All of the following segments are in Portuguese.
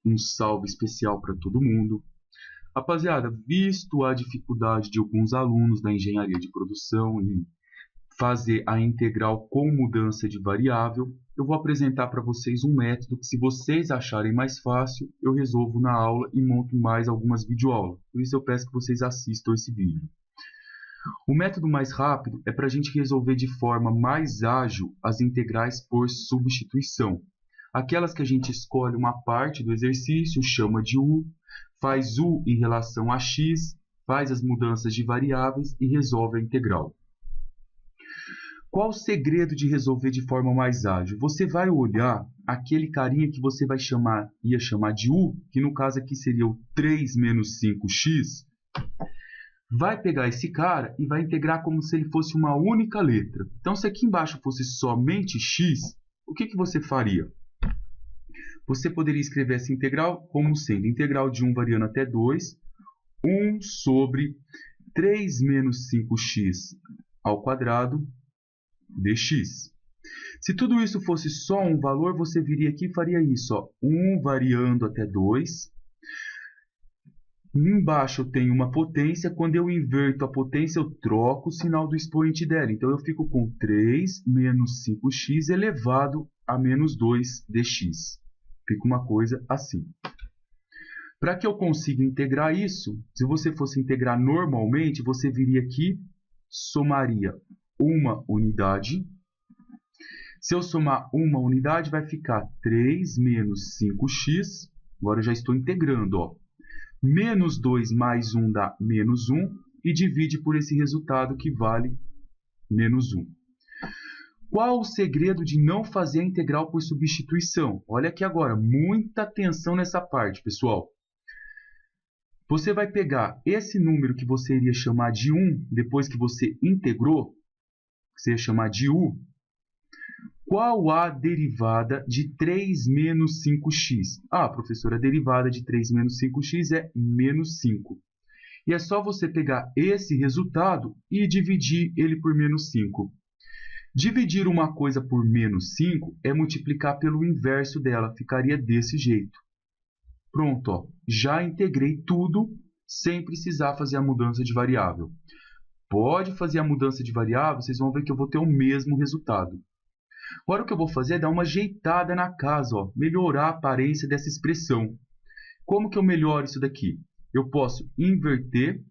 um salve especial para todo mundo. Rapaziada, visto a dificuldade de alguns alunos da engenharia de produção em fazer a integral com mudança de variável, eu vou apresentar para vocês um método que, se vocês acharem mais fácil, eu resolvo na aula e monto mais algumas videoaulas. Por isso eu peço que vocês assistam esse vídeo. O método mais rápido é para a gente resolver de forma mais ágil as integrais por substituição. Aquelas que a gente escolhe uma parte do exercício, chama de u, faz u em relação a x, faz as mudanças de variáveis e resolve a integral. Qual o segredo de resolver de forma mais ágil? Você vai olhar aquele carinha que você ia chamar de u, que no caso aqui seria o 3 menos 5x, vai pegar esse cara e vai integrar como se ele fosse uma única letra. Então, se aqui embaixo fosse somente x, o que você faria? Você poderia escrever essa integral como sendo integral de 1 variando até 2, 1 sobre 3 menos 5x ao quadrado dx. Se tudo isso fosse só um valor, você viria aqui e faria isso, ó, 1 variando até 2. Embaixo eu tenho uma potência, quando eu inverto a potência eu troco o sinal do expoente dela. Então eu fico com 3 menos 5x elevado a menos 2 dx. Fica uma coisa assim. Para que eu consiga integrar isso, se você fosse integrar normalmente, você viria aqui, somaria uma unidade. Se eu somar uma unidade, vai ficar 3 menos 5x. Agora eu já estou integrando, ó. Menos 2 mais 1 dá menos 1 e divide por esse resultado que vale menos 1. Qual o segredo de não fazer a integral por substituição? Olha aqui agora, muita atenção nessa parte, pessoal. Você vai pegar esse número que você iria chamar de 1, depois que você integrou, que você ia chamar de u. Qual a derivada de 3 menos 5x? Ah, professor, a derivada de 3 menos 5x é menos 5. E é só você pegar esse resultado e dividir ele por menos 5. Dividir uma coisa por menos 5 é multiplicar pelo inverso dela. Ficaria desse jeito. Pronto, ó, já integrei tudo sem precisar fazer a mudança de variável. Pode fazer a mudança de variável, vocês vão ver que eu vou ter o mesmo resultado. Agora o que eu vou fazer é dar uma ajeitada na casa, ó, melhorar a aparência dessa expressão. Como que eu melhoro isso daqui? Eu posso inverter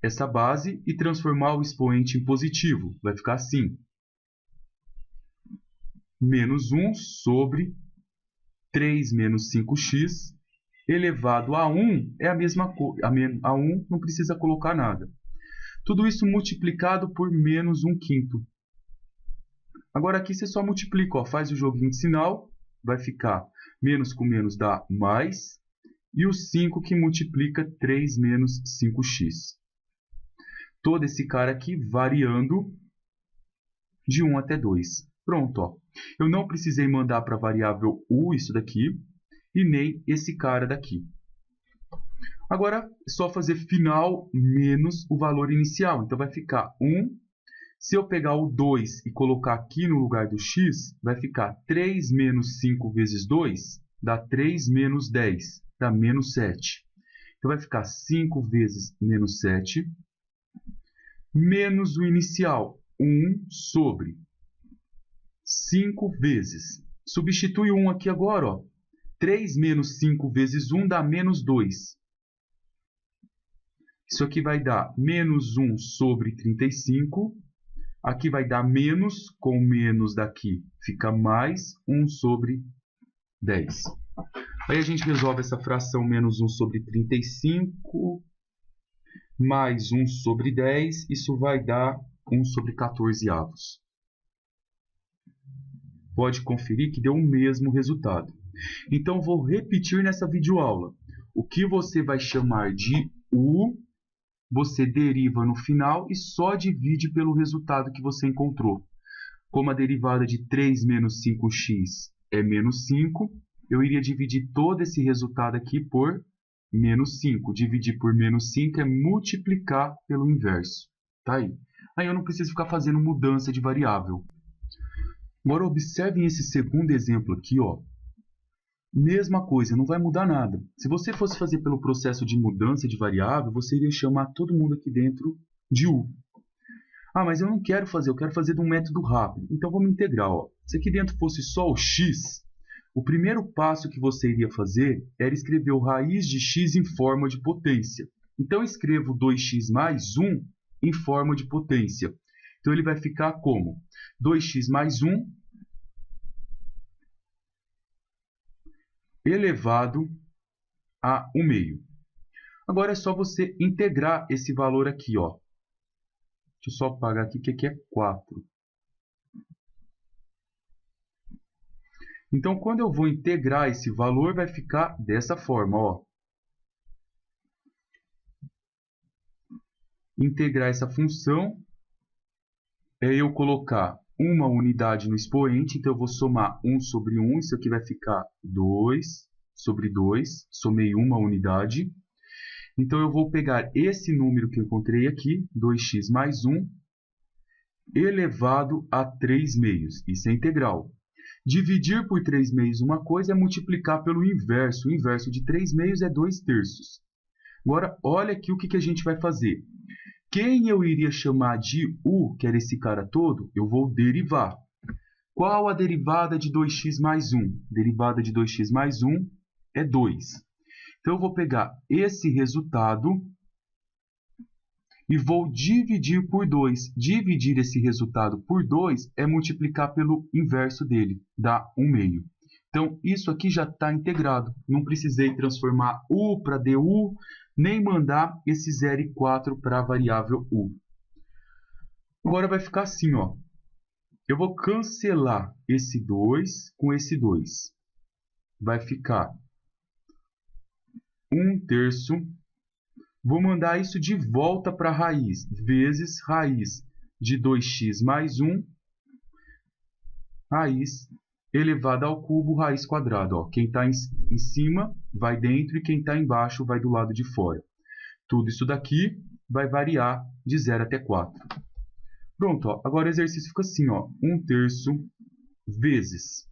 essa base e transformar o expoente em positivo. Vai ficar assim. Menos 1 sobre 3 menos 5x elevado a 1 é a mesma coisa. A 1 não precisa colocar nada. Tudo isso multiplicado por menos 1/5. Agora aqui você só multiplica, ó, faz o joguinho de sinal, vai ficar menos com menos dá mais, e o 5 que multiplica 3 menos 5x. Todo esse cara aqui variando de 1 até 2. Pronto, ó. Eu não precisei mandar para a variável u isso daqui, e nem esse cara daqui. Agora é só fazer final menos o valor inicial. Então vai ficar 1. Se eu pegar o 2 e colocar aqui no lugar do x, vai ficar 3 menos 5 vezes 2, dá 3 menos 10, dá menos 7. Então vai ficar 5 vezes menos 7, menos o inicial, 1 sobre 5 vezes. Substitui 1 aqui agora, ó. 3 menos 5 vezes 1 dá menos 2. Isso aqui vai dar menos 1 sobre 35. Aqui vai dar menos, com menos daqui fica mais 1 sobre 10. Aí a gente resolve essa fração menos 1 sobre 35 mais 1 sobre 10. Isso vai dar 1 sobre 14 avos. Pode conferir que deu o mesmo resultado. Então, vou repetir nessa videoaula. O que você vai chamar de u, você deriva no final e só divide pelo resultado que você encontrou. Como a derivada de 3 menos 5x é menos 5, eu iria dividir todo esse resultado aqui por menos 5. Dividir por menos 5 é multiplicar pelo inverso. Tá aí. Aí eu não preciso ficar fazendo mudança de variável. Agora observem esse segundo exemplo aqui, ó. mesma coisa, não vai mudar nada. Se você fosse fazer pelo processo de mudança de variável, você iria chamar todo mundo aqui dentro de U. Ah, mas eu não quero fazer, eu quero fazer de um método rápido. Então vamos integrar. Ó. Se aqui dentro fosse só o x, o primeiro passo que você iria fazer era escrever o raiz de x em forma de potência. Então eu escrevo 2x mais 1 em forma de potência. Então ele vai ficar como? 2x mais 1 elevado a 1/2. Agora é só você integrar esse valor aqui. Ó. Deixa eu só apagar aqui, que aqui é 4. Então, quando eu vou integrar esse valor, vai ficar dessa forma. Ó. Integrar essa função é eu colocar uma unidade no expoente. Então, eu vou somar 1 sobre 1. Isso aqui vai ficar 2 sobre 2. Somei uma unidade. Então, eu vou pegar esse número que eu encontrei aqui, 2x mais 1, elevado a 3/2. Isso é integral. Dividir por 3/2 uma coisa é multiplicar pelo inverso. O inverso de 3/2 é 2/3. Agora, olha aqui o que a gente vai fazer. Quem eu iria chamar de U, que era esse cara todo, eu vou derivar. Qual a derivada de 2x mais 1? Derivada de 2x mais 1 é 2. Então, eu vou pegar esse resultado e vou dividir por 2. Dividir esse resultado por 2 é multiplicar pelo inverso dele, dá 1/2. Então, isso aqui já está integrado. Não precisei transformar U para DU, nem mandar esse 0 e 4 para a variável U. Agora vai ficar assim, ó. Eu vou cancelar esse 2 com esse 2. Vai ficar 1/3. Vou mandar isso de volta para a raiz, vezes raiz de 2x mais 1, raiz elevada ao cubo, raiz quadrada. Ó. Quem está em cima vai dentro e quem está embaixo vai do lado de fora. Tudo isso daqui vai variar de 0 até 4. Pronto, ó. Agora o exercício fica assim, ó, 1/3 vezes.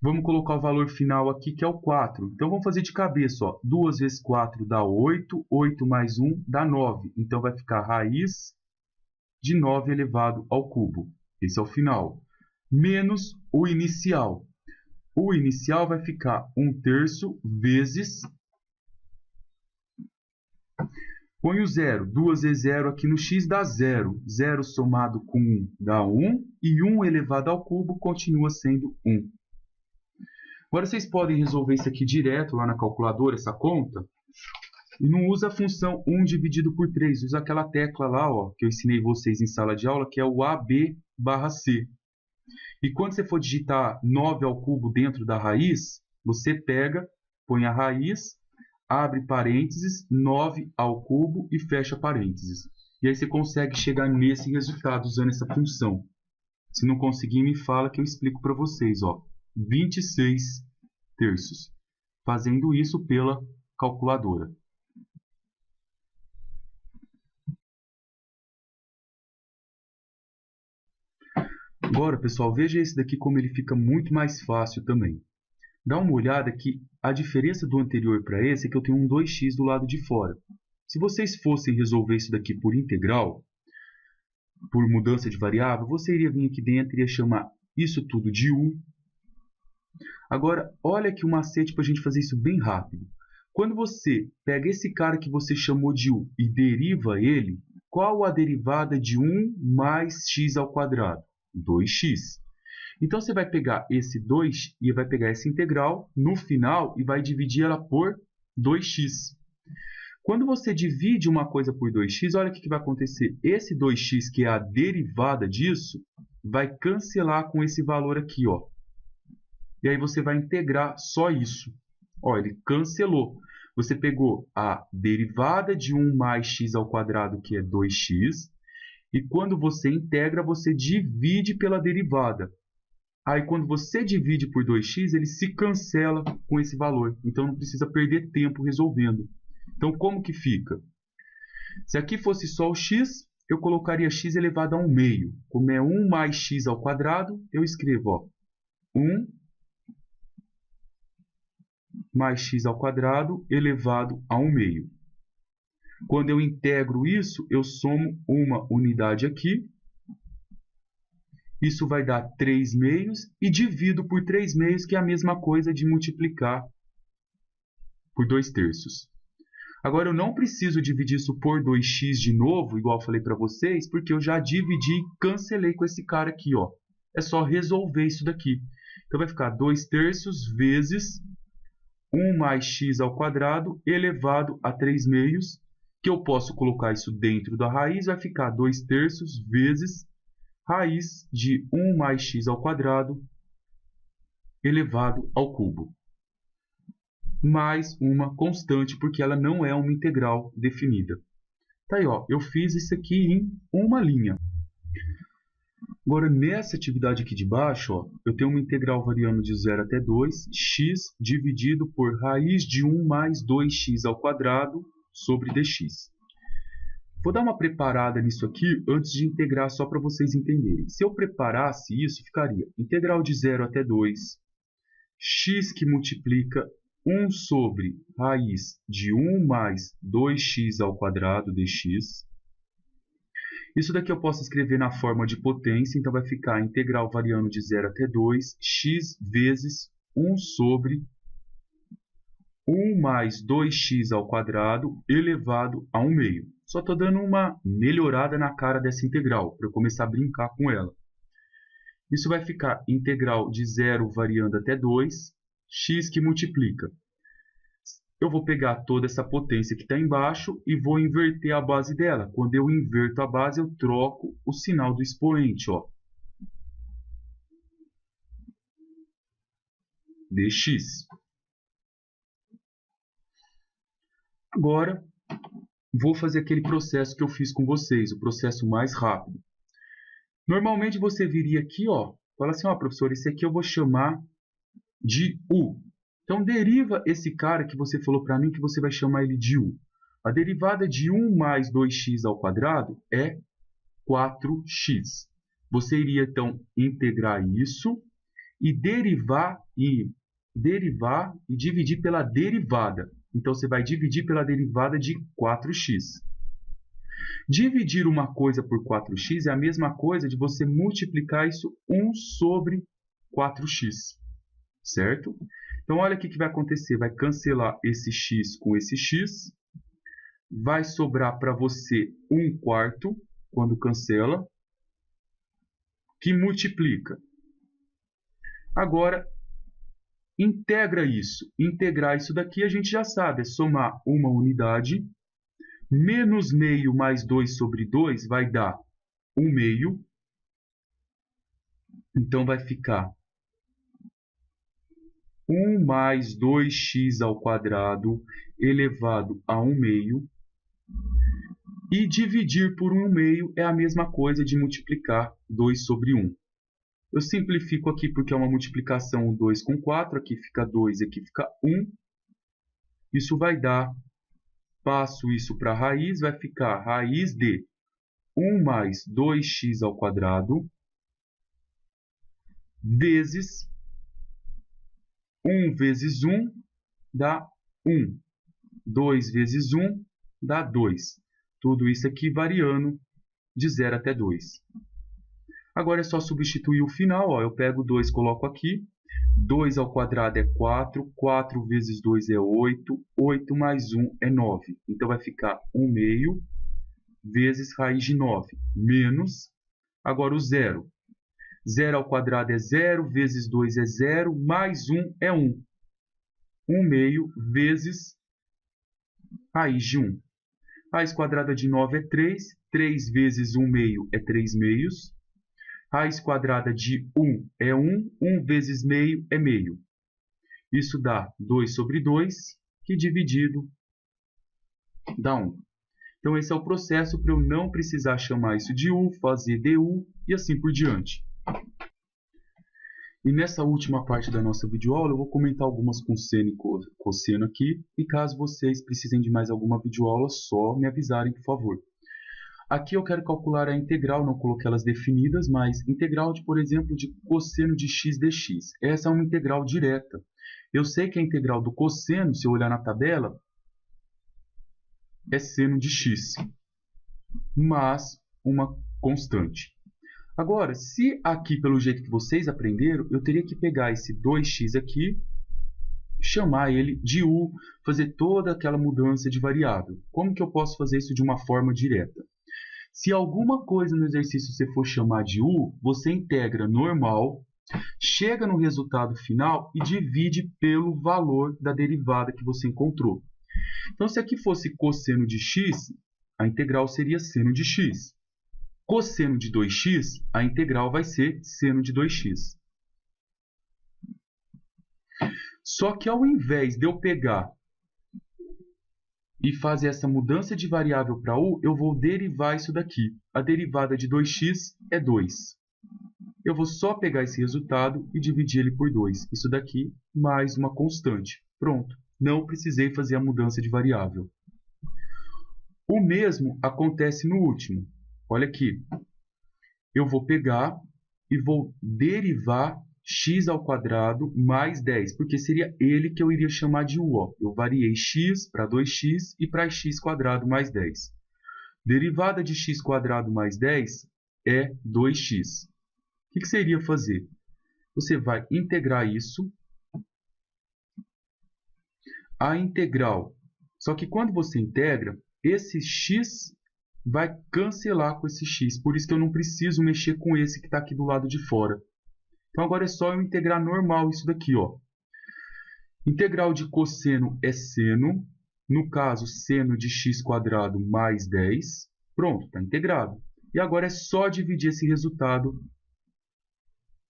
Vamos colocar o valor final aqui, que é o 4. Então, vamos fazer de cabeça. Ó. 2 vezes 4 dá 8. 8 mais 1 dá 9. Então, vai ficar raiz de 9 elevado ao cubo. Esse é o final. Menos o inicial. O inicial vai ficar 1/3 vezes... Põe o 0. 2 vezes 0 aqui no x dá 0. 0 somado com 1 dá 1. E 1 elevado ao cubo continua sendo 1. Agora, vocês podem resolver isso aqui direto lá na calculadora, essa conta. E não usa a função 1 dividido por 3. Usa aquela tecla lá, ó, que eu ensinei vocês em sala de aula, que é o AB/C. E quando você for digitar 9 ao cubo dentro da raiz, você pega, põe a raiz, abre parênteses, 9 ao cubo e fecha parênteses. E aí você consegue chegar nesse resultado usando essa função. Se não conseguir, me fala que eu explico para vocês. Ó. 26/3. Fazendo isso pela calculadora. Agora, pessoal, veja esse daqui como ele fica muito mais fácil também. Dá uma olhada que a diferença do anterior para esse é que eu tenho um 2x do lado de fora. Se vocês fossem resolver isso daqui por integral, por mudança de variável, você iria vir aqui dentro e iria chamar isso tudo de U. Agora, olha aqui o macete para a gente fazer isso bem rápido. Quando você pega esse cara que você chamou de U e deriva ele, qual a derivada de 1 mais x ao quadrado? 2x. Então, você vai pegar esse 2 e vai pegar essa integral no final e vai dividir ela por 2x. Quando você divide uma coisa por 2x, olha o que vai acontecer. Esse 2x, que é a derivada disso, vai cancelar com esse valor aqui, ó. E aí você vai integrar só isso. Ó, ele cancelou. Você pegou a derivada de 1 mais x ao quadrado, que é 2x, e quando você integra, você divide pela derivada. Aí, quando você divide por 2x, ele se cancela com esse valor. Então, não precisa perder tempo resolvendo. Então, como que fica? Se aqui fosse só o x, eu colocaria x elevado a 1/2. Como é 1 mais x ao quadrado, eu escrevo ó, 1 mais x ao quadrado elevado a 1 meio. Quando eu integro isso, eu somo uma unidade aqui. Isso vai dar 3 meios e divido por 3 meios, que é a mesma coisa de multiplicar por 2 terços. Agora, eu não preciso dividir isso por 2x de novo, igual eu falei para vocês, porque eu já dividi e cancelei com esse cara aqui, ó. É só resolver isso daqui. Então, vai ficar 2 terços vezes 1 mais x ao quadrado elevado a 3 meios, que eu posso colocar isso dentro da raiz, vai ficar 2 terços vezes raiz de 1 mais x ao quadrado elevado ao cubo. Mais uma constante, porque ela não é uma integral definida. Tá aí, ó, eu fiz isso aqui em uma linha. Agora, nessa atividade aqui de baixo, ó, eu tenho uma integral variando de 0 até 2, x dividido por raiz de 1 mais 2x ao quadrado sobre dx. Vou dar uma preparada nisso aqui antes de integrar, só para vocês entenderem. Se eu preparasse isso, ficaria integral de 0 até 2, x que multiplica 1 sobre raiz de 1 mais 2x ao quadrado dx. Isso daqui eu posso escrever na forma de potência, então vai ficar integral variando de 0 até 2, x vezes 1 sobre 1 mais 2x ao quadrado elevado a 1 meio. Só estou dando uma melhorada na cara dessa integral, para eu começar a brincar com ela. Isso vai ficar integral de 0 variando até 2, x que multiplica. Eu vou pegar toda essa potência que está embaixo e vou inverter a base dela. Quando eu inverto a base, eu troco o sinal do expoente, ó. dx. Agora, vou fazer aquele processo que eu fiz com vocês, o processo mais rápido. Normalmente você viria aqui, ó, fala assim, ó, professor, esse aqui eu vou chamar de u. Então, deriva esse cara que você falou para mim que você vai chamar ele de u. A derivada de 1 mais 2x ao quadrado é 4x. Você iria, então, integrar isso e derivar e dividir pela derivada. Então, você vai dividir pela derivada de 4x. Dividir uma coisa por 4x é a mesma coisa de você multiplicar isso 1 sobre 4x. Certo? Então, olha o que vai acontecer. Vai cancelar esse x com esse x. Vai sobrar para você 1/4 quando cancela, que multiplica. Agora, integra isso. Integrar isso daqui a gente já sabe. É somar uma unidade. Menos meio mais 2 sobre 2 vai dar 1 meio. Então, vai ficar 1 mais 2x ao quadrado elevado a 1 meio. E dividir por 1 meio é a mesma coisa de multiplicar 2 sobre 1. Eu simplifico aqui porque é uma multiplicação 2 com 4. Aqui fica 2, aqui fica 1. Isso vai dar, passo isso para a raiz, vai ficar raiz de 1 mais 2x ao quadrado vezes 1 vezes 1 dá 1. 2 vezes 1 dá 2. Tudo isso aqui variando de 0 até 2. Agora é só substituir o final. Ó. Eu pego 2 e coloco aqui. 2 ao quadrado é 4. 4 vezes 2 é 8. 8 mais 1 é 9. Então vai ficar 1 meio vezes raiz de 9. Menos, agora o 0. 0 ao quadrado é 0, vezes 2 é 0, mais 1 é 1. 1 meio vezes raiz de 1. Raiz quadrada de 9 é 3. 3 vezes 1 meio é 3 meios. Raiz quadrada de 1 é 1. 1 vezes meio é meio. Isso dá 2 sobre 2, que dividido dá 1. Então, esse é o processo para eu não precisar chamar isso de u, fazer du e assim por diante. E nessa última parte da nossa videoaula, eu vou comentar algumas com seno e cosseno aqui. E caso vocês precisem de mais alguma videoaula, só me avisarem, por favor. Aqui eu quero calcular a integral, não coloquei elas definidas, mas integral, por exemplo, de cosseno de x dx. Essa é uma integral direta. Eu sei que a integral do cosseno, se eu olhar na tabela, é seno de x, mas uma constante. Agora, se aqui, pelo jeito que vocês aprenderam, eu teria que pegar esse 2x aqui, chamar ele de u, fazer toda aquela mudança de variável. Como que eu posso fazer isso de uma forma direta? Se alguma coisa no exercício você for chamar de u, você integra normal, chega no resultado final e divide pelo valor da derivada que você encontrou. Então, se aqui fosse cosseno de x, a integral seria seno de x. Cosseno de 2x, a integral vai ser seno de 2x. Só que ao invés de eu pegar e fazer essa mudança de variável para u, eu vou derivar isso daqui. A derivada de 2x é 2. Eu vou só pegar esse resultado e dividir ele por 2. Isso daqui mais uma constante. Pronto. Não precisei fazer a mudança de variável. O mesmo acontece no último. Olha aqui. Eu vou pegar e vou derivar x ao quadrado mais 10, porque seria ele que eu iria chamar de u. Ó. Eu variei x para 2x e para x quadrado mais 10. Derivada de x quadrado mais 10 é 2x. O que você iria fazer? Você vai integrar isso. A integral. Só que quando você integra, esse x vai cancelar com esse x. Por isso que eu não preciso mexer com esse que está aqui do lado de fora. Então, agora é só eu integrar normal isso daqui. Ó. Integral de cosseno é seno. No caso, seno de x quadrado mais 10. Pronto, está integrado. E agora é só dividir esse resultado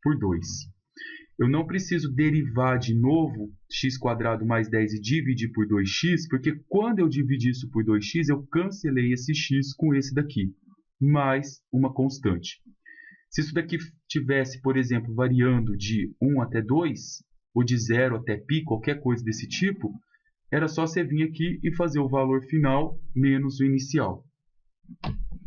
por 2. Eu não preciso derivar de novo x quadrado mais 10 e dividir por 2x, porque quando eu dividi isso por 2x, eu cancelei esse x com esse daqui, mais uma constante. Se isso daqui tivesse, por exemplo, variando de 1 até 2, ou de 0 até π, qualquer coisa desse tipo, era só você vir aqui e fazer o valor final menos o inicial.